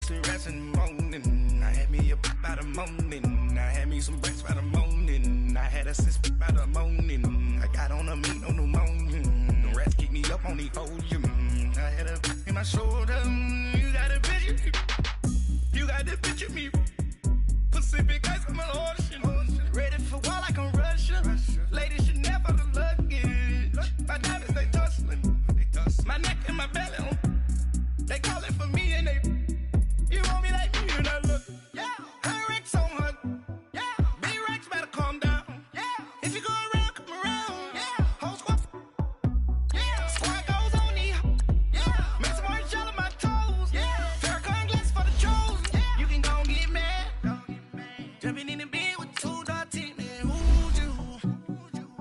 cigarettes in the morning. I had me a by the morning. I had me some breaks by the morning. I had a sis by the morning. I got on a meat, no pneumonia. The rats keep me up on the podium. I had a in my shoulder. You got a picture me. You got the picture me. Pacific ice on my ocean. Ready for war like I'm Russian. Ladies should never the luggage. My diamonds, they tussling. My neck and my belly on. They call it for me and they. You want me like me and I look. Yeah. Her Rex on her. Yeah. B-Rex better calm down. Yeah. If you go around, come around. Yeah. Whole squad. Yeah. Squad goes on the. Yeah. Make some orange gel on my toes. Yeah. Farrakhan glass for the trolls. Yeah. You can go and get mad. Jumping in the bed with two dark teeth. Who'd you?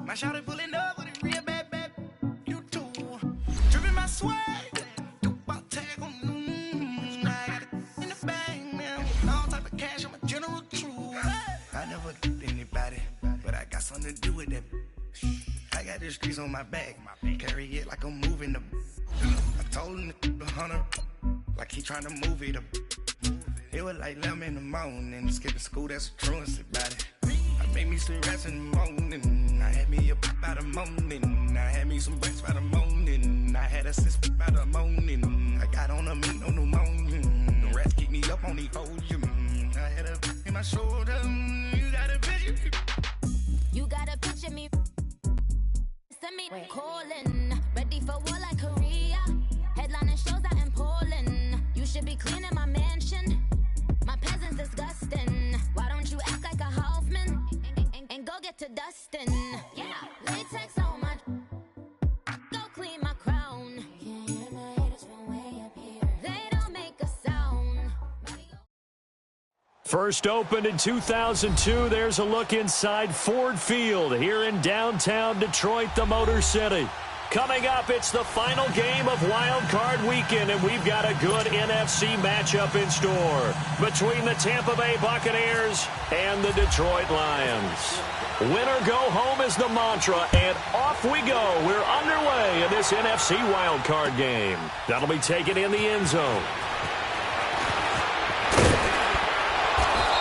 My shawty pulling up with a real bad. You too. Dripping my swag. Something to do with that. I got the streets on my back. Carry it like I'm moving the. I told him the 100 like he trying to move it up. It was like 11 in the morning. Skipping school, that's a truancy about it. I made me cigarettes in the morning. I had me a by the morning. I had me some breaks by the morning. I had a sis by the morning. I got on a meat, no pneumonia. The rats keep me up on the podium. I had a in my shoulder. You got a picture. You gotta picture me. Send me calling. Ready for war like Korea. Headlining shows out in Poland. You should be cleaning my mansion. My peasants disgusting. Why don't you act like a Hoffman and go get to dustin'? Yeah, latex on my. Go clean my crown. Can't hear my haters from way up here. They don't make a sound. First opened in 2002, there's a look inside Ford Field here in downtown Detroit, the Motor City. Coming up, it's the final game of Wild Card Weekend, and we've got a good NFC matchup in store between the Tampa Bay Buccaneers and the Detroit Lions. Win or go home is the mantra, and off we go. We're underway in this NFC Wild Card game. That'll be taken in the end zone.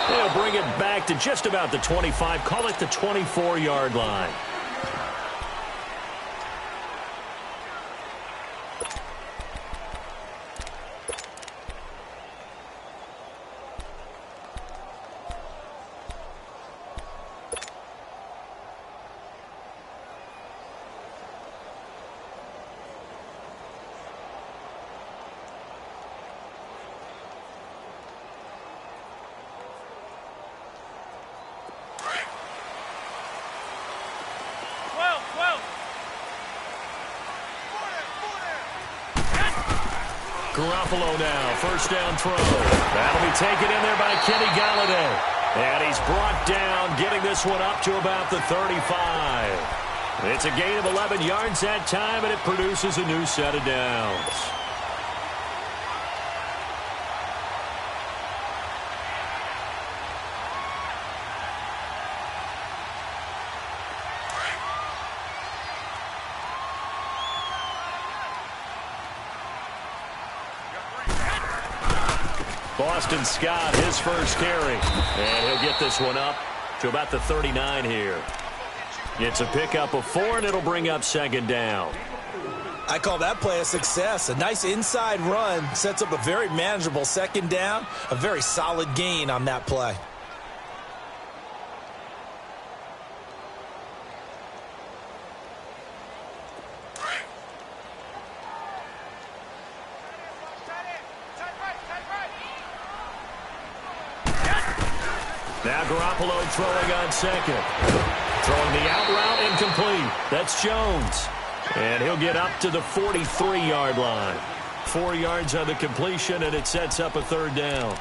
They'll bring it back to just about the 25, call it the 24-yard line. Garoppolo now, first down throw. That'll be taken in there by Kenny Galladay. And he's brought down, getting this one up to about the 35. It's a gain of 11 yards that time, and it produces a new set of downs. Boston Scott, his first carry. And he'll get this one up to about the 39 here. It's a pickup of 4, and it'll bring up second down. I call that play a success. A nice inside run sets up a very manageable second down. A very solid gain on that play. Now Garoppolo throwing on second. Throwing the out route incomplete. That's Jones. And he'll get up to the 43-yard line. 4 yards on the completion, and it sets up a third down.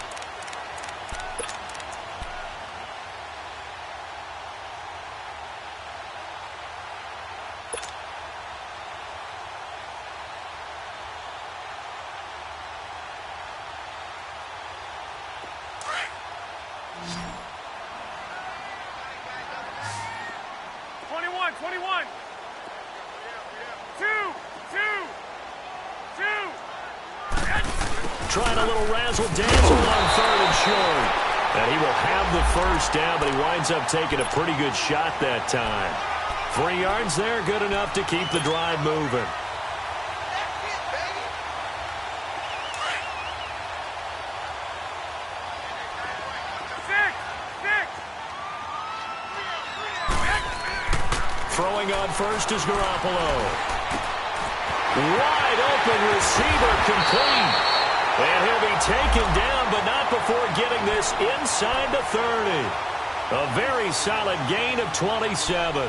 trying a little razzle-dazzle on third and short. And he will have the first down, but he winds up taking a pretty good shot that time. 3 yards there, good enough to keep the drive moving. Throwing on first is Garoppolo. Wide open receiver complete. And he'll be taken down, but not before getting this inside the 30. A very solid gain of 27.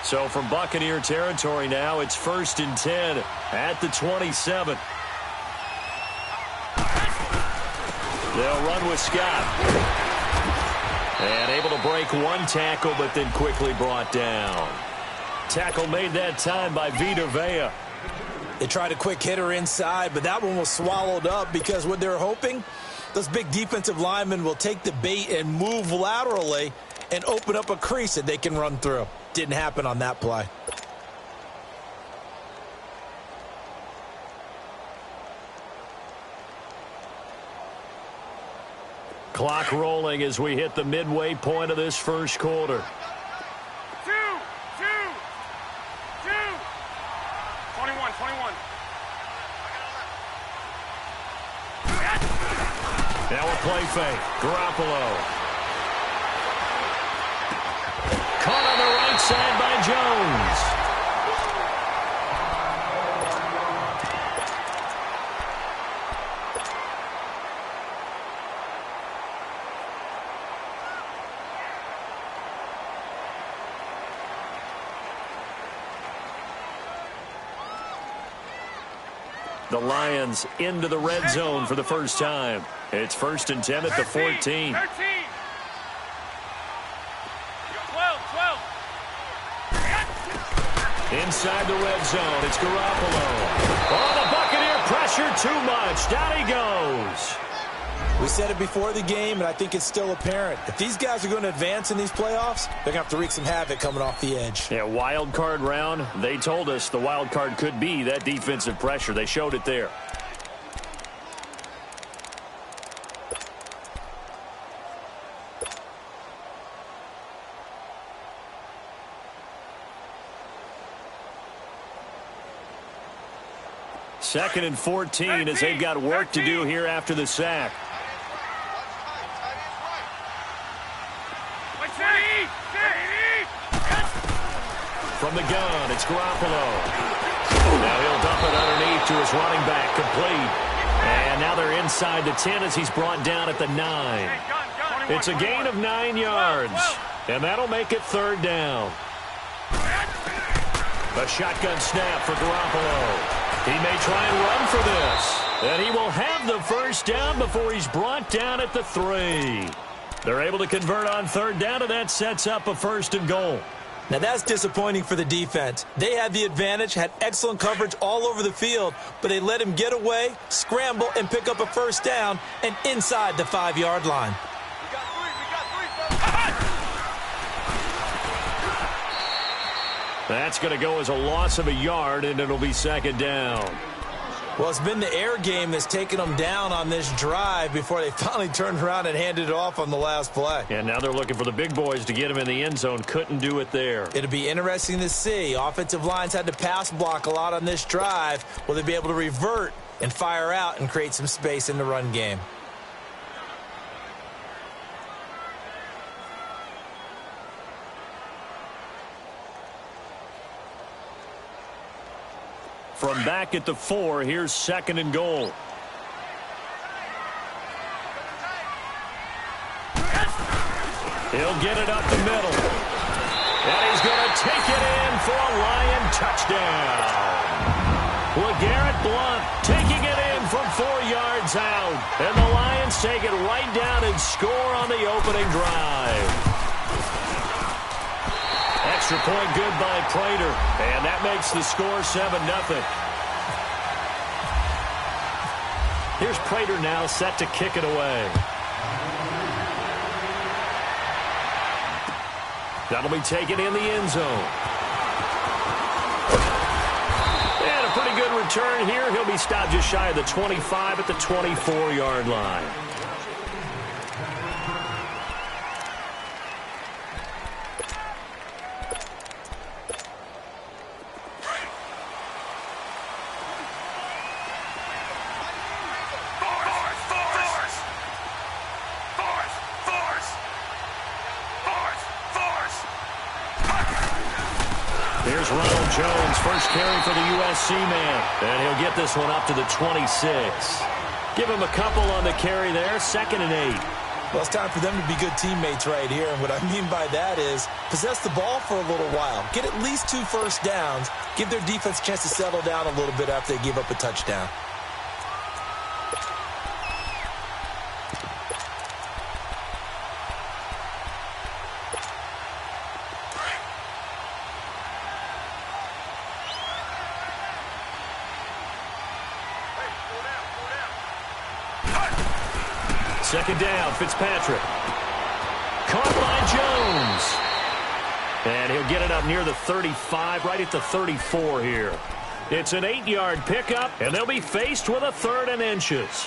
So from Buccaneer territory now, it's 1st and 10 at the 27. They'll run with Scott. And able to break one tackle, but then quickly brought down. Tackle made that time by Vita Vea. They tried a quick hitter inside, but that one was swallowed up because what they're hoping, those big defensive linemen will take the bait and move laterally and open up a crease that they can run through. Didn't happen on that play. Clock rolling as we hit the midway point of this first quarter. 21. Now a play fake. Garoppolo. Caught on the right side by Jones. The Lions into the red zone for the first time. It's 1st and 10 at the 14. 13. 12. Inside the red zone, it's Garoppolo. Oh, the Buccaneer pressure too much. Down he goes. We said it before the game, and I think it's still apparent. If these guys are going to advance in these playoffs, they're going to have to wreak some havoc coming off the edge. Yeah, wild card round. They told us the wild card could be that defensive pressure. They showed it there. Second and 14 as they've got work to do here after the sack. From the gun, it's Garoppolo. Now he'll dump it underneath to his running back, complete. And now they're inside the 10 as he's brought down at the 9. It's a gain of 9 yards, and that'll make it 3rd down. A shotgun snap for Garoppolo. He may try and run for this. And he will have the first down before he's brought down at the 3. They're able to convert on 3rd down, and that sets up a 1st and goal. Now that's disappointing for the defense. They had the advantage, had excellent coverage all over the field, but they let him get away, scramble, and pick up a 1st down and inside the 5-yard line. We got three. That's going to go as a loss of a yard, and it'll be 2nd down. Well, it's been the air game that's taken them down on this drive before they finally turned around and handed it off on the last play. And now they're looking for the big boys to get him in the end zone. Couldn't do it there. It'll be interesting to see. Offensive lines had to pass block a lot on this drive. Will they be able to revert and fire out and create some space in the run game? From back at the 4, here's 2nd and goal. He'll get it up the middle. And he's going to take it in for a Lion touchdown. LeGarrette Blount taking it in from 4 yards out. And the Lions take it right down and score on the opening drive. Extra point good by Prater, and that makes the score 7-0. Here's Prater now set to kick it away. That'll be taken in the end zone. And a pretty good return here. He'll be stopped just shy of the 25 at the 24-yard line. Here's Ronald Jones, first carry for the USC man. And he'll get this one up to the 26. Give him a couple on the carry there, 2nd and 8. Well, it's time for them to be good teammates right here. And what I mean by that is possess the ball for a little while. Get at least 2 first downs. Give their defense a chance to settle down a little bit after they give up a touchdown. Second down, Fitzpatrick. Caught by Jones. And he'll get it up near the 35, right at the 34 here. It's an 8-yard pickup, and they'll be faced with a 3rd and inches.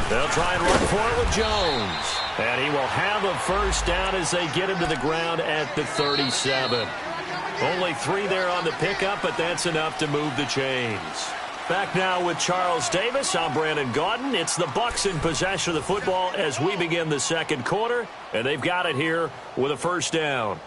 They'll try and run for it with Jones. And he will have a first down as they get him to the ground at the 37. Only 3 there on the pickup, but that's enough to move the chains. Back now with Charles Davis. I'm Brandon Gaudin. It's the Bucs in possession of the football as we begin the second quarter. And they've got it here with a first down.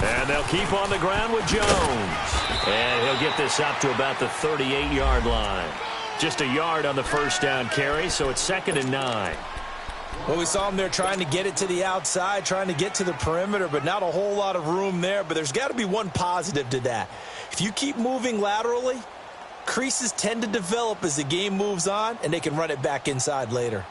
And they'll keep on the ground with Jones. And he'll get this up to about the 38-yard line. Just a yard on the first down carry, so it's 2nd and 9. Well, we saw him there trying to get it to the outside, trying to get to the perimeter, but not a whole lot of room there. But there's got to be one positive to that. If you keep moving laterally, creases tend to develop as the game moves on, and they can run it back inside later.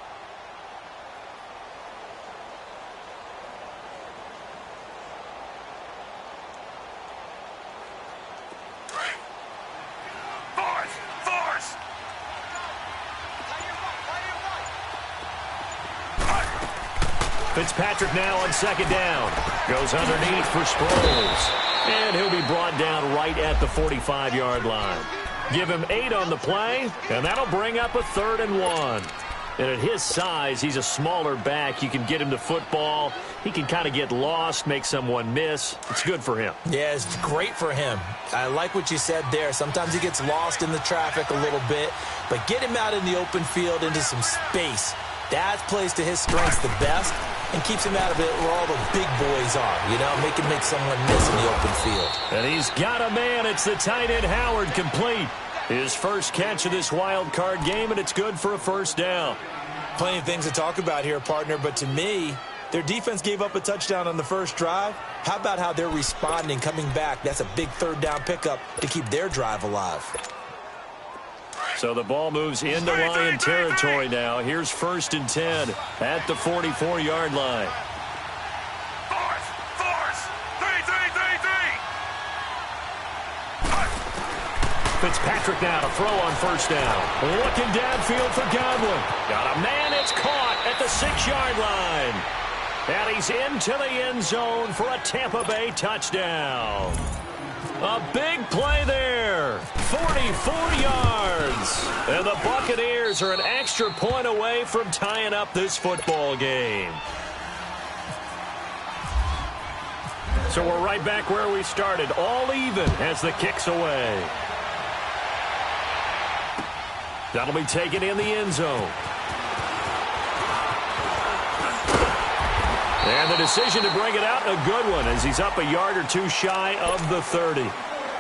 Fitzpatrick now on 2nd down. Goes underneath for Sproles. And he'll be brought down right at the 45-yard line. Give him 8 on the play, and that'll bring up a 3rd and 1. And at his size, he's a smaller back. You can get him the football. He can kind of get lost, make someone miss. It's good for him. Yeah, it's great for him. I like what you said there. Sometimes he gets lost in the traffic a little bit, but get him out in the open field into some space. That plays to his strengths the best and keeps him out of it where all the big boys are, you know, make someone miss in the open field. And he's got a man. It's the tight end Howard, complete. His first catch of this wild card game, and it's good for a first down. Plenty of things to talk about here, partner, but to me, their defense gave up a touchdown on the first drive. How about how they're responding, coming back? That's a big 3rd down pickup to keep their drive alive. So the ball moves into Lion territory now. Here's 1st and 10 at the 44-yard line. Fitzpatrick now to throw on first down. Looking downfield for Godwin. Got a man. It's caught at the 6-yard line. And he's into the end zone for a Tampa Bay touchdown. A big play there. 44 yards. And the Buccaneers are an extra point away from tying up this football game. So we're right back where we started. All even as the kick's away. That'll be taken in the end zone. And the decision to bring it out, a good one, as he's up a yard or two shy of the 30.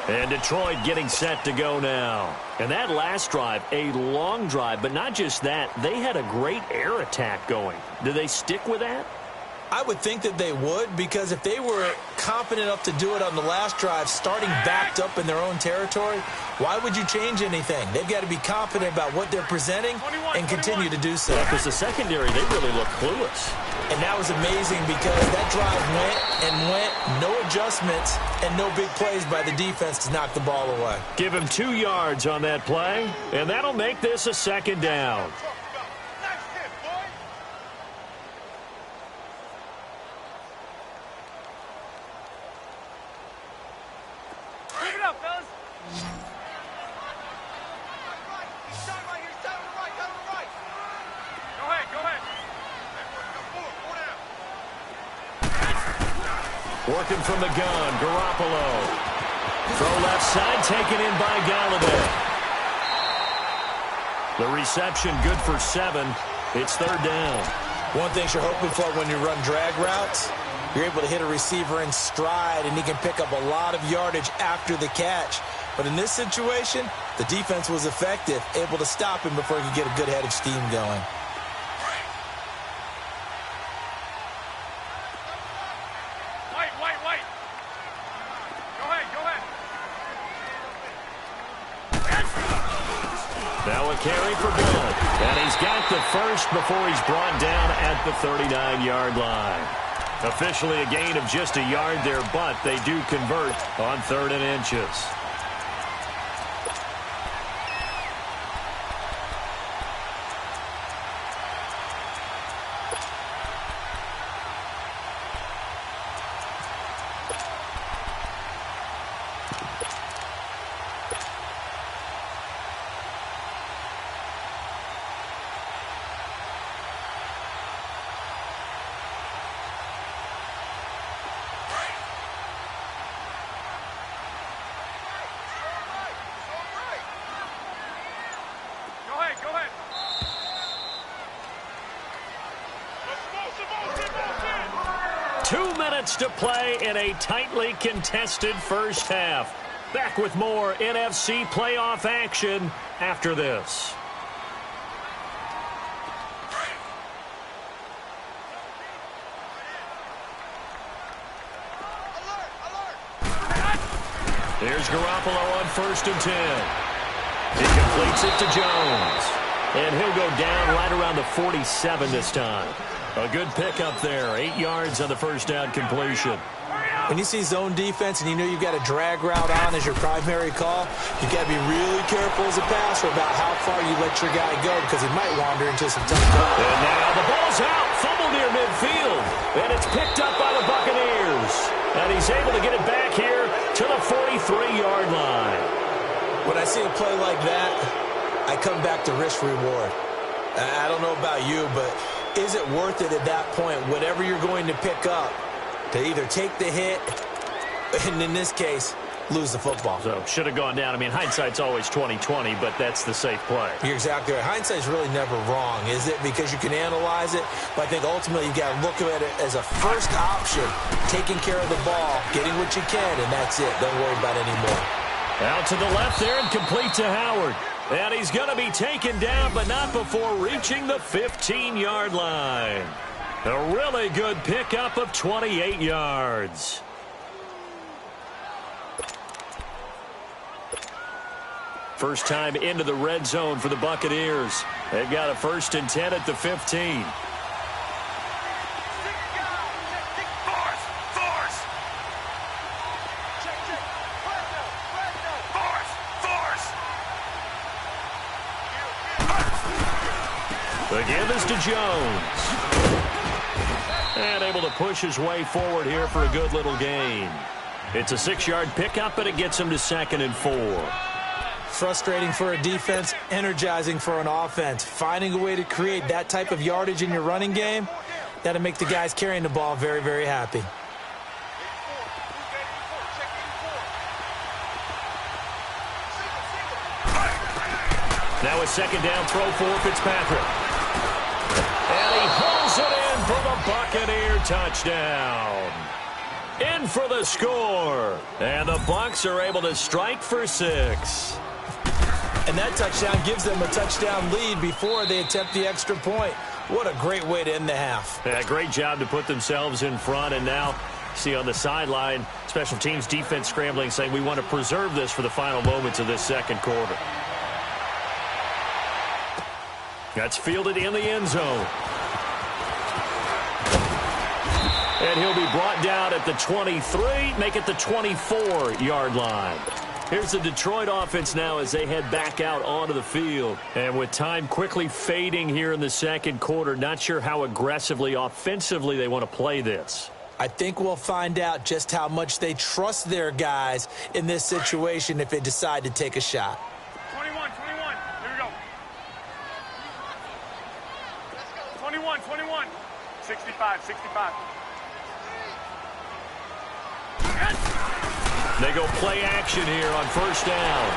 And Detroit getting set to go now. And that last drive, a long drive, but not just that. They had a great air attack going. Do they stick with that? I would think that they would, because if they were confident enough to do it on the last drive, starting backed up in their own territory, why would you change anything? They've got to be confident about what they're presenting and continue to do so. Because the secondary, they really look clueless. And that was amazing because that drive went, no adjustments, and no big plays by the defense to knock the ball away. Give him 2 yards on that play, and that'll make this a second down. Working from the gun, Garoppolo. Throw left side, taken in by Galladay. The reception good for 7. It's 3rd down. One thing you're hoping for when you run drag routes, you're able to hit a receiver in stride, and he can pick up a lot of yardage after the catch. But in this situation, the defense was effective, able to stop him before he could get a good head of steam going. Now a carry for Blunt. And he's got the first before he's brought down at the 39-yard line. Officially a gain of just a yard there, but they do convert on 3rd and inches. Go ahead. 2 minutes to play in a tightly contested first half. Back with more NFC playoff action after this. Here's Garoppolo on 1st and 10. He completes it to Jones. And he'll go down right around the 47 this time. A good pickup there. 8 yards on the first down completion. When you see zone defense and you know you've got a drag route on as your primary call, you've got to be really careful as a passer about how far you let your guy go, because he might wander into some tough coverage. And now the ball's out. Fumble near midfield. And it's picked up by the Buccaneers. And he's able to get it back here to the 43-yard line. When I see a play like that, I come back to risk-reward. I don't know about you, but is it worth it at that point, whatever you're going to pick up, to either take the hit, and in this case, lose the football? So, should have gone down. I mean, hindsight's always 20/20, but that's the safe play. You're exactly right. Hindsight's really never wrong, is it? Because you can analyze it, but I think ultimately you got to look at it as a first option, taking care of the ball, getting what you can, and that's it. Don't worry about it anymore. Out to the left there and complete to Howard. And he's going to be taken down, but not before reaching the 15-yard line. A really good pickup of 28 yards. First time into the red zone for the Buccaneers. They've got a 1st and 10 at the 15. The give is to Jones. And able to push his way forward here for a good little gain. It's a 6-yard pickup, and it gets him to 2nd and 4. Frustrating for a defense, energizing for an offense. Finding a way to create that type of yardage in your running game, that'll make the guys carrying the ball very, very happy. Now a 2nd down throw for Fitzpatrick. And he pulls it in for the Buccaneer touchdown. in for the score. And the Bucs are able to strike for 6. And that touchdown gives them a touchdown lead before they attempt the extra point. What a great way to end the half. Yeah, great job to put themselves in front. And now, see on the sideline, special teams defense scrambling, saying we want to preserve this for the final moments of this second quarter. That's fielded in the end zone. And he'll be brought down at the 23, make it the 24-yard line. Here's the Detroit offense now as they head back out onto the field. And with time quickly fading here in the second quarter, not sure how aggressively, offensively they want to play this. I think we'll find out just how much they trust their guys in this situation if they decide to take a shot. 21. Here we go. 21. 65. They go play action here on first down.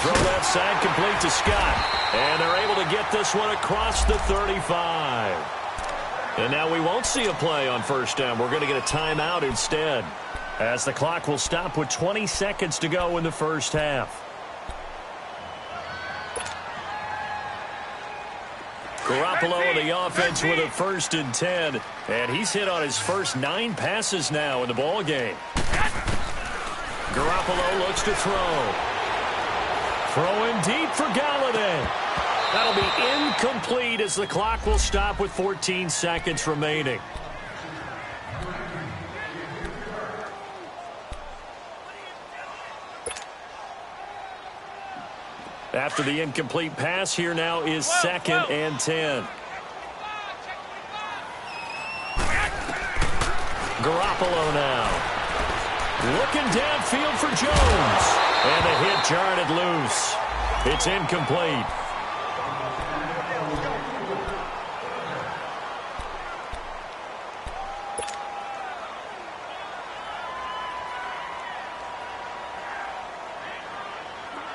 Throw left side complete to Scott. And they're able to get this one across the 35. And now we won't see a play on first down. We're going to get a timeout instead, as the clock will stop with 20 seconds to go in the first half. Garoppolo in the offense with a 1st and 10. And he's hit on his first 9 passes now in the ball game. Garoppolo looks to throw. Throwing deep for Galladay. That'll be incomplete as the clock will stop with 14 seconds remaining. After the incomplete pass, here now is 2nd and 10. Garoppolo now. Looking downfield for Jones. And the hit jarred it loose. It's incomplete.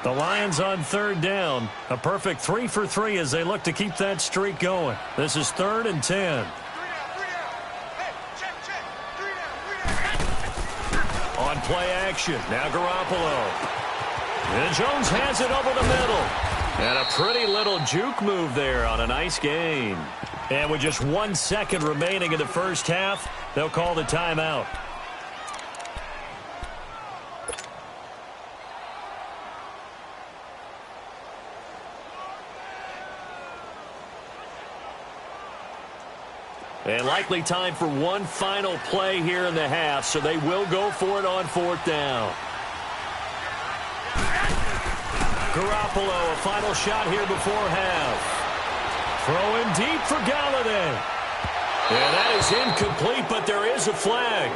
The Lions on 3rd down. A perfect 3 for 3 as they look to keep that streak going. This is 3rd and 10. On play action. Now Garoppolo. And Jones has it over the middle. And a pretty little juke move there on a nice gain. And with just 1 second remaining in the first half, they'll call the timeout. And likely time for one final play here in the half, so they will go for it on 4th down. Garoppolo, a final shot here before half. Throwing deep for Galladay. And that is incomplete, but there is a flag.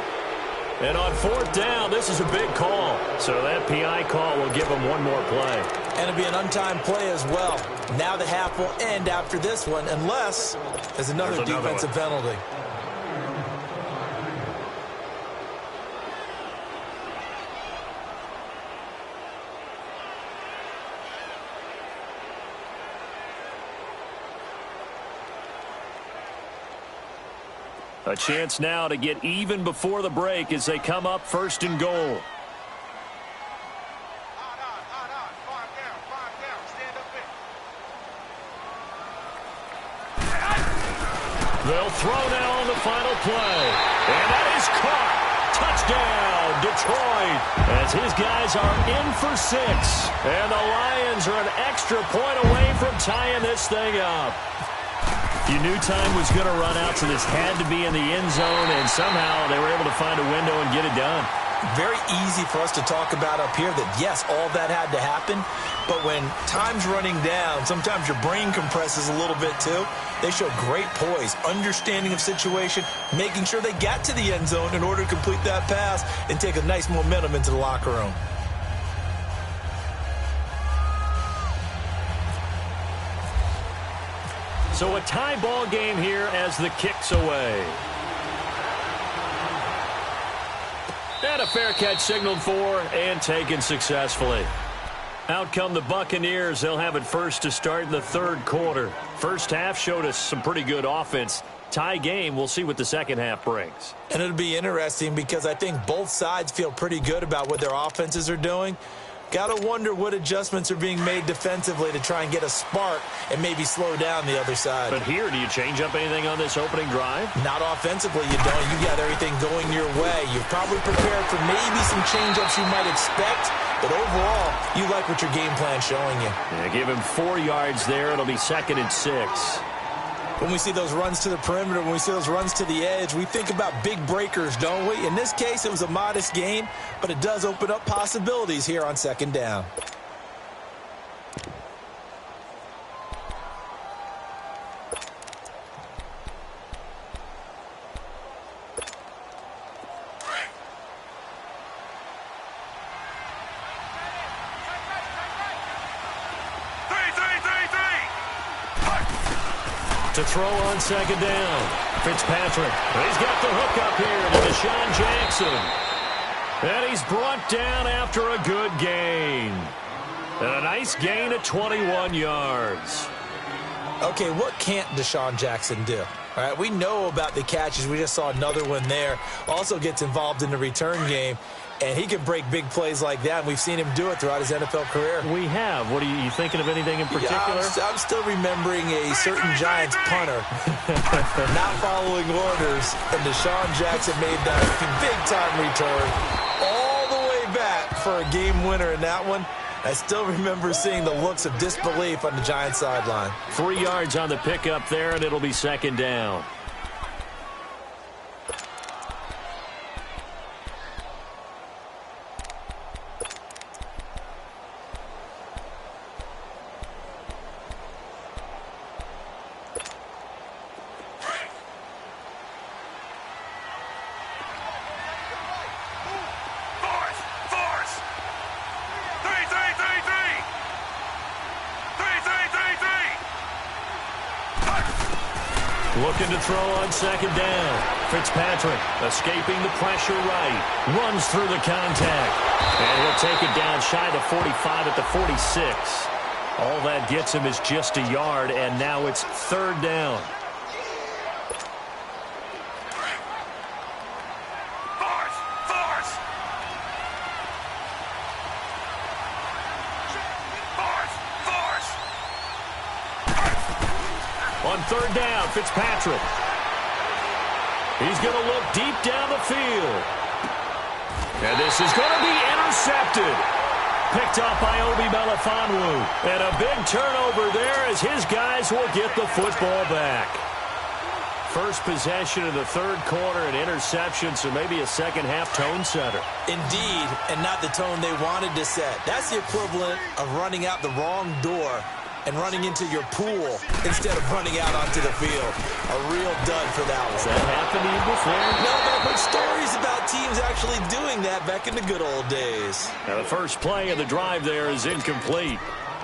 And on 4th down, this is a big call. So that PI call will give them one more play. And it'll be an untimed play as well. Now the half will end after this one, unless there's another defensive penalty. A chance now to get even before the break as they come up 1st and goal. They'll throw now on the final play. And that is caught. Touchdown, Detroit. As his guys are in for 6. And the Lions are an extra point away from tying this thing up. You knew time was going to run out, so this had to be in the end zone, and somehow they were able to find a window and get it done. Very easy for us to talk about up here that, yes, all that had to happen, but when time's running down, sometimes your brain compresses a little bit too. They show great poise, understanding of situation, making sure they got to the end zone in order to complete that pass and take a nice momentum into the locker room. So a tie ball game here as the kick's away. And a fair catch signaled for and taken successfully. Out come the Buccaneers. They'll have it first to start in the third quarter. First half showed us some pretty good offense. Tie game. We'll see what the second half brings. And it'll be interesting because I think both sides feel pretty good about what their offenses are doing. Got to wonder what adjustments are being made defensively to try and get a spark and maybe slow down the other side. But here, do you change up anything on this opening drive? Not offensively, you don't. You got everything going your way. You've probably prepared for maybe some change-ups you might expect, but overall, you like what your game plan's showing you. Yeah, give him 4 yards there. It'll be 2nd and 6. When we see those runs to the perimeter, when we see those runs to the edge, we think about big breakers, don't we? In this case, it was a modest gain, but it does open up possibilities here on 2nd down. To throw on 2nd down. Fitzpatrick. He's got the hook up here to Deshaun Jackson. And he's brought down after a good gain. And a nice gain of 21 yards. Okay, what can't Deshaun Jackson do? All right, we know about the catches. We just saw another one there. Also gets involved in the return game. And he can break big plays like that, and we've seen him do it throughout his NFL career. We have. What are you thinking of anything in particular? Yeah, I'm still remembering a certain Giants punter not following orders, and Deshaun Jackson made that big-time return all the way back for a game winner in that one. I still remember seeing the looks of disbelief on the Giants sideline. 3 yards on the pickup there, and it'll be 2nd down. Looking to throw on 2nd down. Fitzpatrick escaping the pressure right. Runs through the contact. And he'll take it down shy of 45 at the 46. All that gets him is just a yard, and now it's 3rd down. On 3rd down, Fitzpatrick. He's going to look deep down the field. And this is going to be intercepted. Picked up by Obi Melifonwu. And a big turnover there as his guys will get the football back. First possession of the 3rd quarter, an interception, so maybe a second-half tone setter. Indeed, and not the tone they wanted to set. That's the equivalent of running out the wrong door and running into your pool instead of running out onto the field. A real dud for that one. Has that happened to you before? No, but I've heard stories about teams actually doing that back in the good old days. Now the first play of the drive there is incomplete.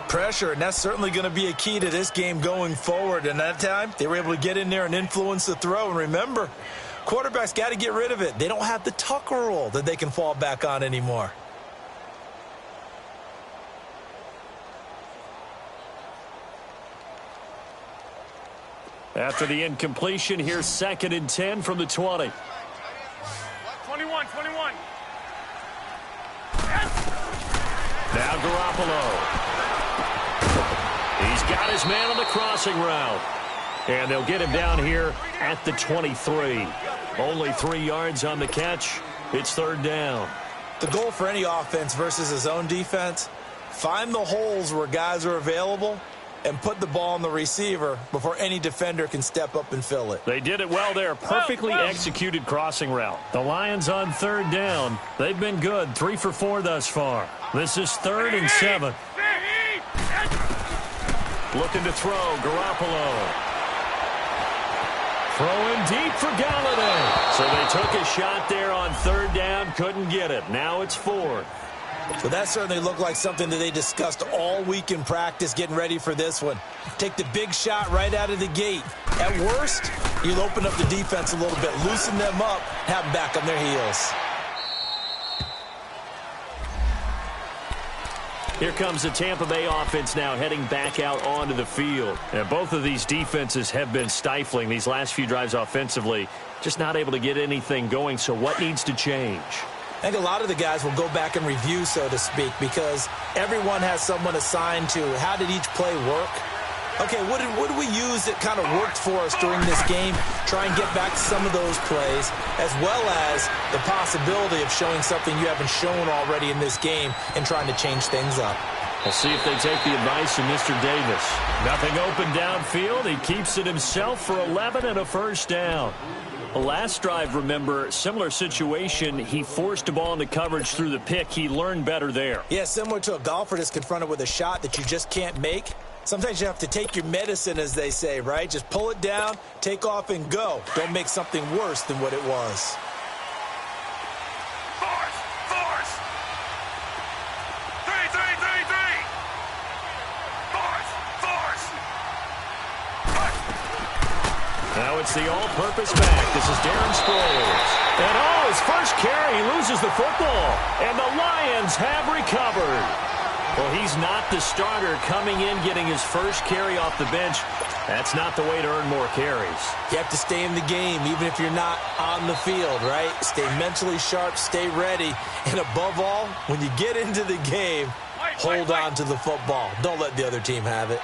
Pressure, and that's certainly going to be a key to this game going forward. And that time, they were able to get in there and influence the throw. And remember, quarterbacks got to get rid of it. They don't have the Tucker rule that they can fall back on anymore. After the incompletion, here's 2nd and 10 from the 20. 21. Now Garoppolo. He's got his man on the crossing route. And they'll get him down here at the 23. Only 3 yards on the catch. It's 3rd down. The goal for any offense versus his own defense, find the holes where guys are available and put the ball on the receiver before any defender can step up and fill it. They did it well there. Perfectly executed crossing route. The Lions on 3rd down. They've been good. 3 for 4 thus far. This is 3rd and 7. Looking to throw. Garoppolo. Throwing deep for Galladay. So they took a shot there on 3rd down. Couldn't get it. Now it's 4th. So that certainly looked like something that they discussed all week in practice getting ready for this one. Take the big shot right out of the gate. At worst, you'll open up the defense a little bit, loosen them up, have them back on their heels. Here comes the Tampa Bay offense now heading back out onto the field. And both of these defenses have been stifling these last few drives offensively. Just not able to get anything going, so what needs to change? I think a lot of the guys will go back and review, so to speak, because everyone has someone assigned to how did each play work. Okay, what did we use that kind of worked for us during this game? Try and get back to some of those plays, as well as the possibility of showing something you haven't shown already in this game and trying to change things up. We'll see if they take the advice of Mr. Davis. Nothing open downfield. He keeps it himself for 11 and a first down. The last drive, remember, similar situation. He forced a ball into coverage through the pick. He learned better there. Yeah, similar to a golfer that's confronted with a shot that you just can't make. Sometimes you have to take your medicine, as they say, right? Just pull it down, take off, and go. Don't make something worse than what it was. Force! Force! 3, 3, 3, 3! Force! Force! Now it's the all-purpose back. This is Darren Sproles. And his first carry, he loses the football. And the Lions have recovered. Well, he's not the starter coming in, getting his first carry off the bench. That's not the way to earn more carries. You have to stay in the game, even if you're not on the field, right? Stay mentally sharp, stay ready. And above all, when you get into the game, hold on to the football. Don't let the other team have it.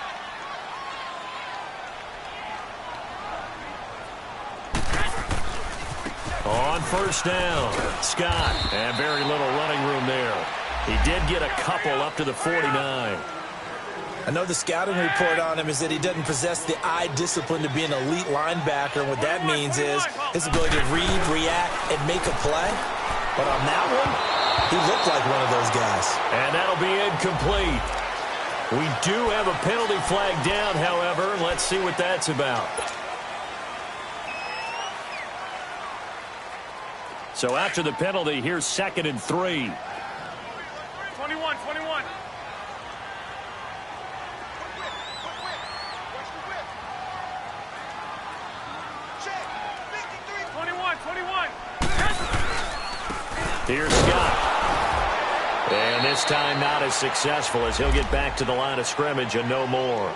On first down, Scott. And very little running room there. He did get a couple up to the 49. I know the scouting report on him is that he doesn't possess the eye discipline to be an elite linebacker. And what that means is his ability to read, react, and make a play. But on that one, he looked like one of those guys. And that'll be incomplete. We do have a penalty flag down, however. Let's see what that's about. So after the penalty, here's 2nd and 3. 21, 21. 21, 21. Here's Scott. And this time not as successful as he'll get back to the line of scrimmage and no more.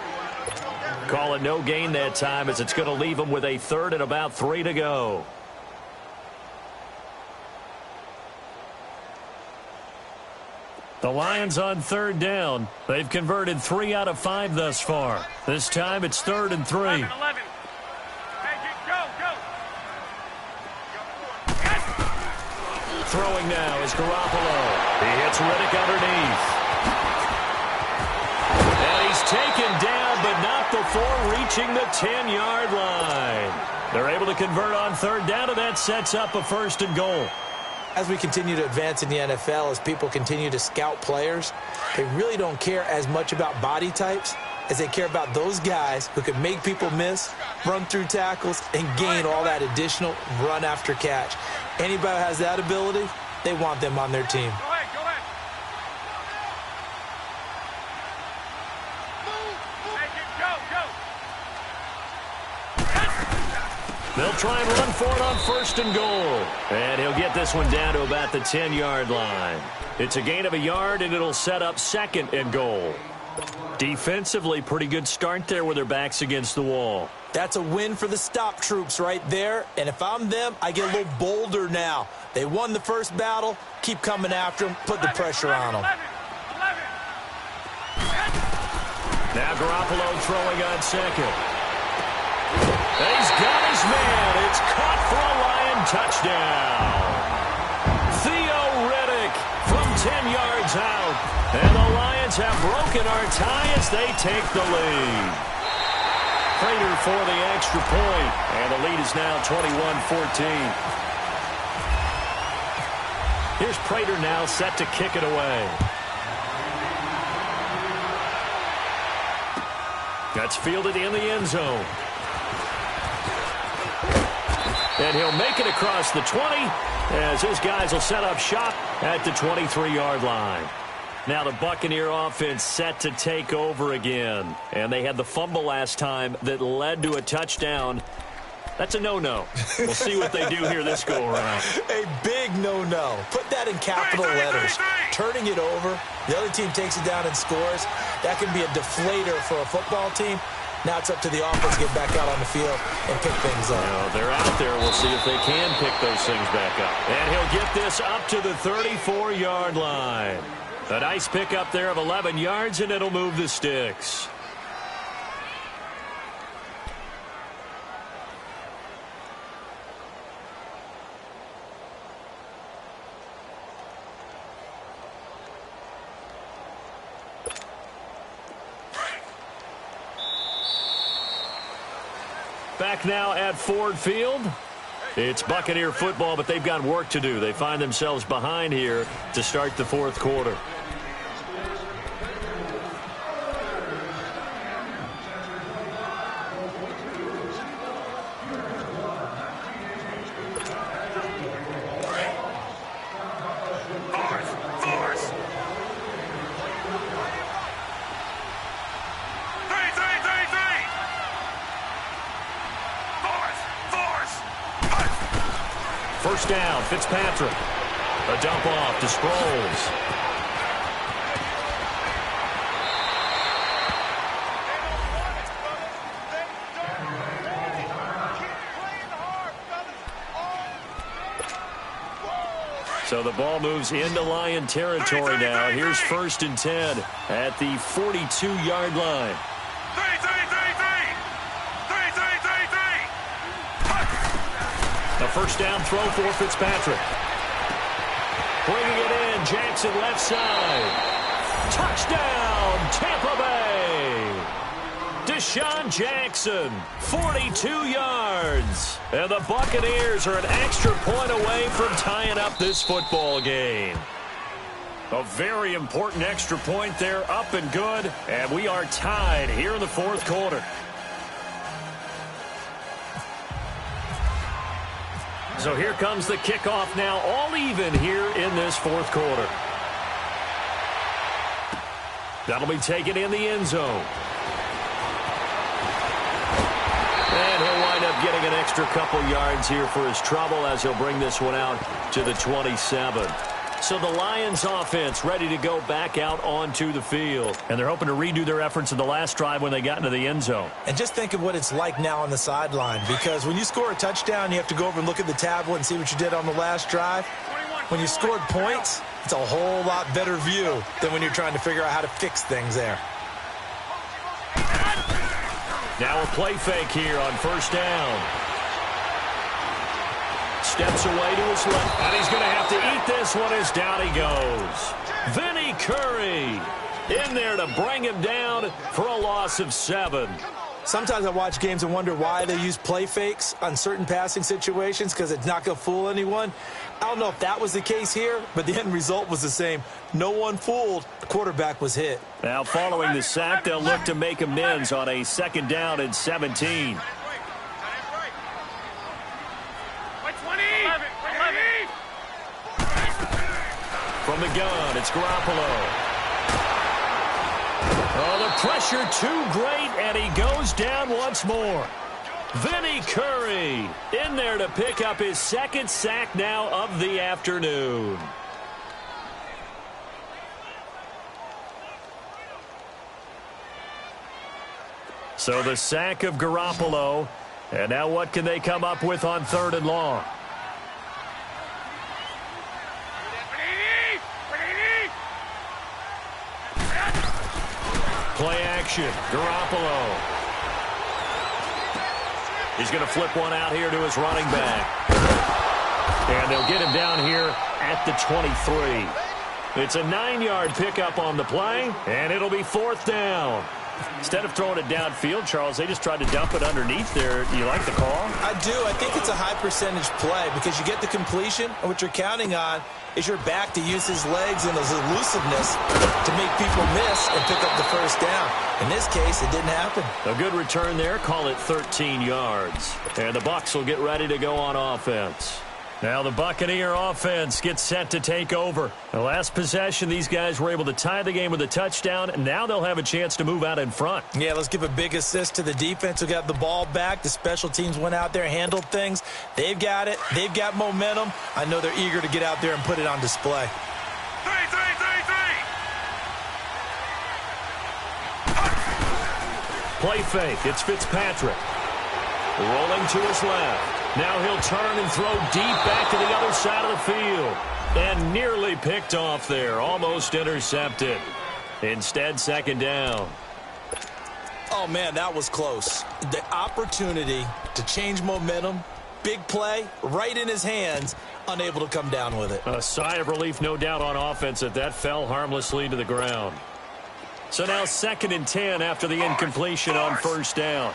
Call it no gain that time as it's going to leave him with a 3rd and about 3 to go. The Lions on 3rd down. They've converted 3 out of 5 thus far. This time it's 3rd and 3. 11. Hey, go, go. Throwing now is Garoppolo. He hits Riddick underneath. And he's taken down, but not before reaching the 10-yard line. They're able to convert on 3rd down, and that sets up a 1st and goal. As we continue to advance in the NFL, as people continue to scout players, they really don't care as much about body types as they care about those guys who can make people miss, run through tackles, and gain all that additional run after catch. Anybody who has that ability, they want them on their team. Go ahead, go ahead. Hey, go. They'll try and run for it on 1st and goal. And he'll get this one down to about the 10-yard line. It's a gain of a yard, and it'll set up 2nd and goal. Defensively, pretty good start there with their backs against the wall. That's a win for the stop troops right there. And if I'm them, I get a little bolder now. They won the first battle. Keep coming after them. Put the pressure on them. 11. Now Garoppolo throwing on 2nd. He's got his man. It's caught for a Lion touchdown. Theo Riddick from 10 yards out. And the Lions have broken our tie as they take the lead. Prater for the extra point. And the lead is now 21-14. Here's Prater now set to kick it away. That's fielded in the end zone. And he'll make it across the 20 as his guys will set up shop at the 23-yard line. Now the Buccaneer offense set to take over again. And they had the fumble last time that led to a touchdown. That's a no-no. We'll see what they do here this go-around. A big no-no. Put that in capital letters. Turning it over The other team takes it down and scores. That can be a deflator for a football team. Now it's up to the offense to get back out on the field and pick things up. They're out there. We'll see if they can pick those things back up. And he'll get this up to the 34-yard line. A nice pickup there of 11 yards, and it'll move the sticks. Back now at Ford Field. It's Buccaneer football, but they've got work to do. They find themselves behind here to start the fourth quarter. First down, Fitzpatrick. A dump off to Sproles. So the ball moves into Lion territory now. Here's 1st and 10 at the 42-yard line. A first down throw for Fitzpatrick. Bringing it in, Jackson left side. Touchdown, Tampa Bay. Deshaun Jackson, 42 yards. And the Buccaneers are an extra point away from tying up this football game. A very important extra point there, up and good. And we are tied here in the fourth quarter. So here comes the kickoff now, all even here in this fourth quarter. That'll be taken in the end zone. And he'll wind up getting an extra couple yards here for his trouble as he'll bring this one out to the 27. So the Lions offense ready to go back out onto the field. And they're hoping to redo their efforts in the last drive when they got into the end zone. And just think of what it's like now on the sideline, because when you score a touchdown, you have to go over and look at the tablet and see what you did on the last drive. When you scored points, it's a whole lot better view than when you're trying to figure out how to fix things there. Now a play fake here on first down. Steps away to his left, and he's going to have to eat this one as down he goes. Vinny Curry in there to bring him down for a loss of 7. Sometimes I watch games and wonder why they use play fakes on certain passing situations, because it's not going to fool anyone. I don't know if that was the case here, but the end result was the same. No one fooled. The quarterback was hit. Now following the sack, they'll look to make amends on a 2nd down and 17. From the gun, it's Garoppolo. Oh, the pressure too great, and he goes down once more. Vinny Curry in there to pick up his 2nd sack now of the afternoon. So the sack of Garoppolo. And now what can they come up with on 3rd and long? Play action. Garoppolo. He's going to flip one out here to his running back. And they'll get him down here at the 23. It's a 9-yard pickup on the play, and it'll be 4th down. Instead of throwing it downfield, Charles, they just tried to dump it underneath there. Do you like the call? I do. I think it's a high percentage play because you get the completion, and what you're counting on is your back to use his legs and his elusiveness to make people miss and pick up the first down. In this case, it didn't happen. A good return there. Call it 13 yards. And the Bucs will get ready to go on offense. Now the Buccaneer offense gets set to take over. The last possession, these guys were able to tie the game with a touchdown, and now they'll have a chance to move out in front. Yeah, let's give a big assist to the defense who got the ball back. The special teams went out there, handled things. They've got it. They've got momentum. I know they're eager to get out there and put it on display. Play fake. It's Fitzpatrick. Rolling to his left. Now he'll turn and throw deep back to the other side of the field. And nearly picked off there. Almost intercepted. Instead, second down. Oh, man, that was close. The opportunity to change momentum, big play, right in his hands, unable to come down with it. A sigh of relief, no doubt, on offense that fell harmlessly to the ground. So now 2nd and 10 after the incompletion on first down.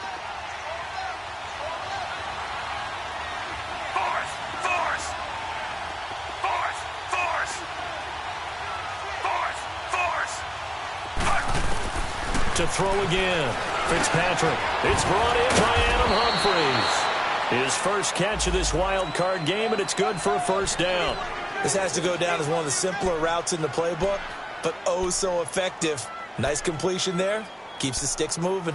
To throw again. Fitzpatrick. It's brought in by Adam Humphries. His first catch of this wild card game, and it's good for a first down. This has to go down as one of the simpler routes in the playbook, but oh so effective. Nice completion there. Keeps the sticks moving.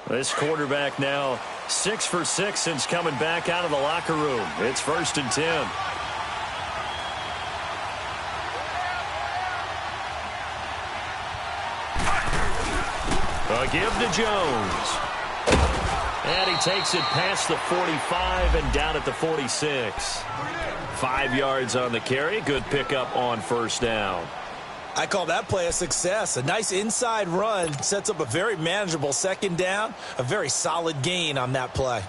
This quarterback now 6 for 6 since coming back out of the locker room. It's 1st and 10. A give to Jones. And he takes it past the 45 and down at the 46. 5 yards on the carry. Good pickup on first down. I call that play a success. A nice inside run sets up a very manageable second down. A very solid gain on that play.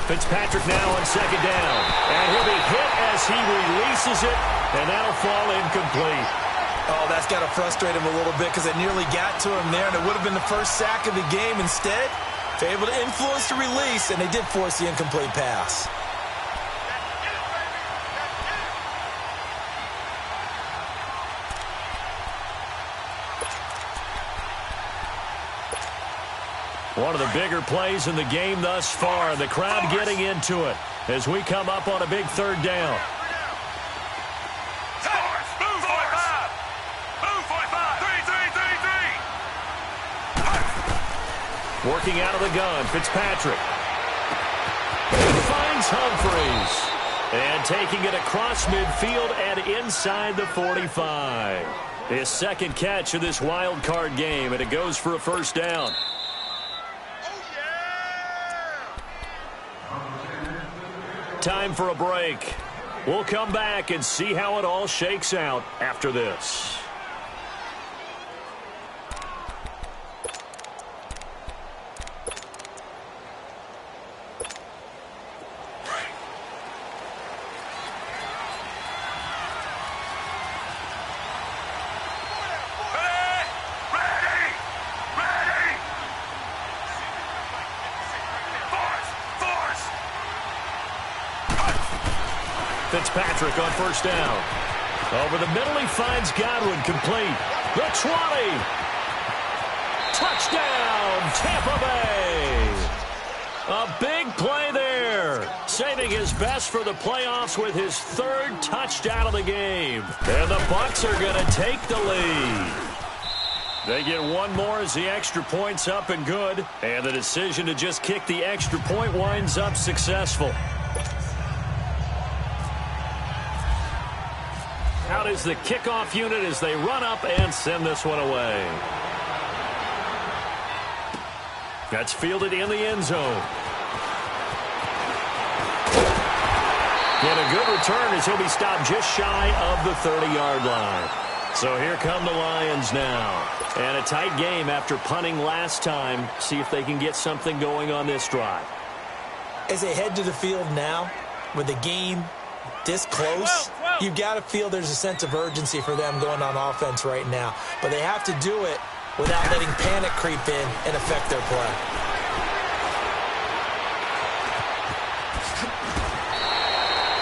Fitzpatrick now on second down. And he'll be hit as he releases it, and that'll fall incomplete. Oh, that's got to frustrate him a little bit because it nearly got to him there, and it would have been the first sack of the game. Instead, they're able to influence the release, and they did force the incomplete pass. One of the bigger plays in the game thus far. The crowd getting into it as we come up on a big third down. Working out of the gun, Fitzpatrick. Finds Humphries. And taking it across midfield and inside the 45. His second catch of this wild card game, and it goes for a first down. Time for a break. We'll come back and see how it all shakes out after this. Fitzpatrick on first down. Over the middle, he finds Godwin, complete. The 20. Touchdown, Tampa Bay. A big play there. Saving his best for the playoffs with his third touchdown of the game. And the Bucs are going to take the lead. They get one more as the extra point's up and good. And the decision to just kick the extra point winds up successful. Out is the kickoff unit as they run up and send this one away. That's fielded in the end zone. And a good return as he'll be stopped just shy of the 30-yard line. So here come the Lions now. And a tight game after punting last time. See if they can get something going on this drive. As they head to the field now, with the game this close, you've got to feel there's a sense of urgency for them going on offense right now. But they have to do it without letting panic creep in and affect their play.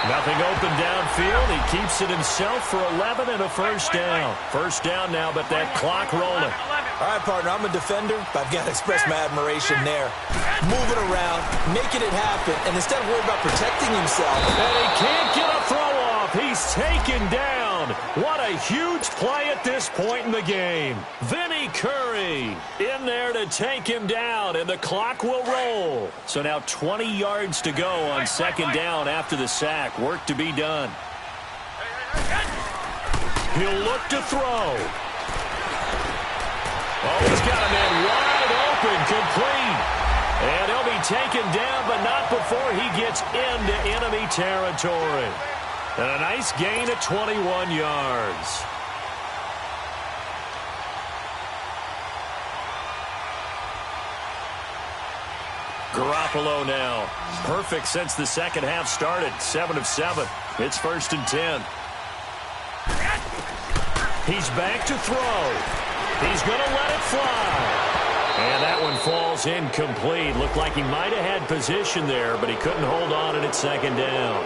Nothing open downfield. He keeps it himself for 11 and a first down. First down now, but that clock rolling. All right, partner, I'm a defender, but I've got to express my admiration there. Moving around, making it happen, and instead of worrying about protecting himself. And he can't get a throw off. He's taken down. down. What a huge play at this point in the game. Vinny Curry in there to take him down, and the clock will roll. So now 20 yards to go on second down after the sack. Work to be done. He'll look to throw. Oh, he's got a man wide open, complete. And he'll be taken down, but not before he gets into enemy territory. And a nice gain of 21 yards. Garoppolo now. Perfect since the second half started. 7 of 7. It's 1st and 10. He's back to throw. He's going to let it fly. And that one falls incomplete. Looked like he might have had position there, but he couldn't hold on at second down.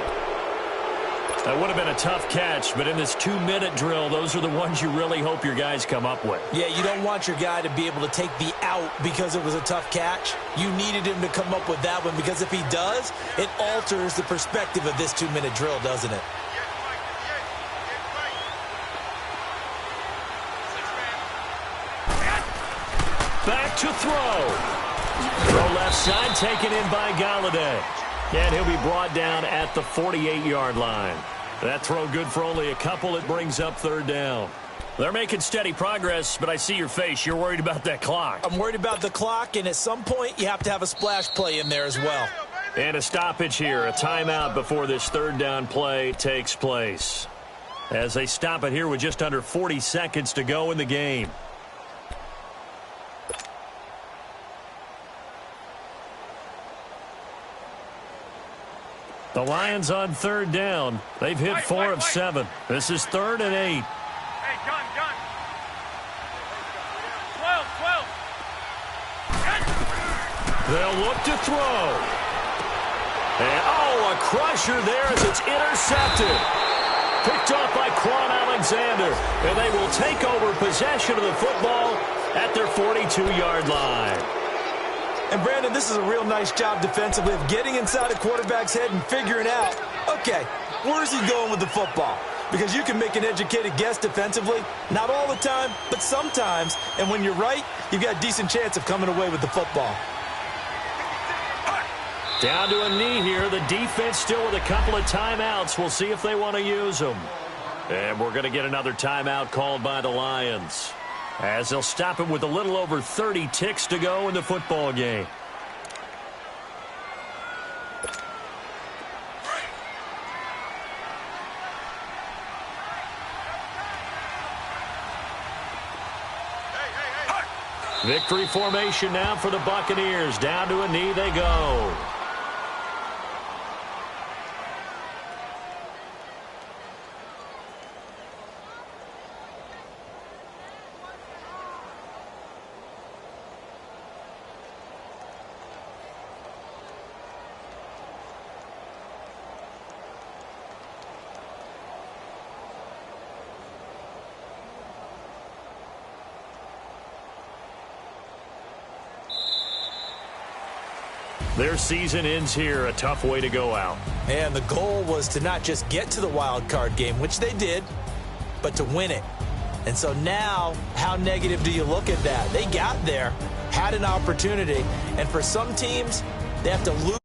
That would have been a tough catch, but in this 2-minute drill, those are the ones you really hope your guys come up with. Yeah, you don't want your guy to be able to take the out because it was a tough catch. You needed him to come up with that one, because if he does, it alters the perspective of this 2-minute drill, doesn't it? Back to throw. Throw left side, taken in by Galladay. And he'll be brought down at the 48-yard line. That throw good for only a couple. It brings up 3rd down. They're making steady progress, but I see your face. You're worried about that clock. I'm worried about the clock, and at some point you have to have a splash play in there as well. And a stoppage here, a timeout before this 3rd down play takes place. As they stop it here with just under 40 seconds to go in the game. The Lions on 3rd down. They've hit 4 of 7. This is 3rd and 8. Hey, gun. 12. They'll look to throw. And, a crusher there as it's intercepted. Picked off by Quan Alexander. And they will take over possession of the football at their 42-yard line. And, Brandon, this is a real nice job defensively of getting inside a quarterback's head and figuring out, okay, where's he going with the football? Because you can make an educated guess defensively, not all the time, but sometimes. And when you're right, you've got a decent chance of coming away with the football. Down to a knee here. The defense still with a couple of timeouts. We'll see if they want to use them. And we're going to get another timeout called by the Lions, as they'll stop it with a little over 30 ticks to go in the football game. Victory formation now for the Buccaneers. Down to a knee they go. Their season ends here. A tough way to go out. And the goal was to not just get to the wild card game, which they did, but to win it. And so now, how negative do you look at that? They got there, had an opportunity, and for some teams, they have to lose.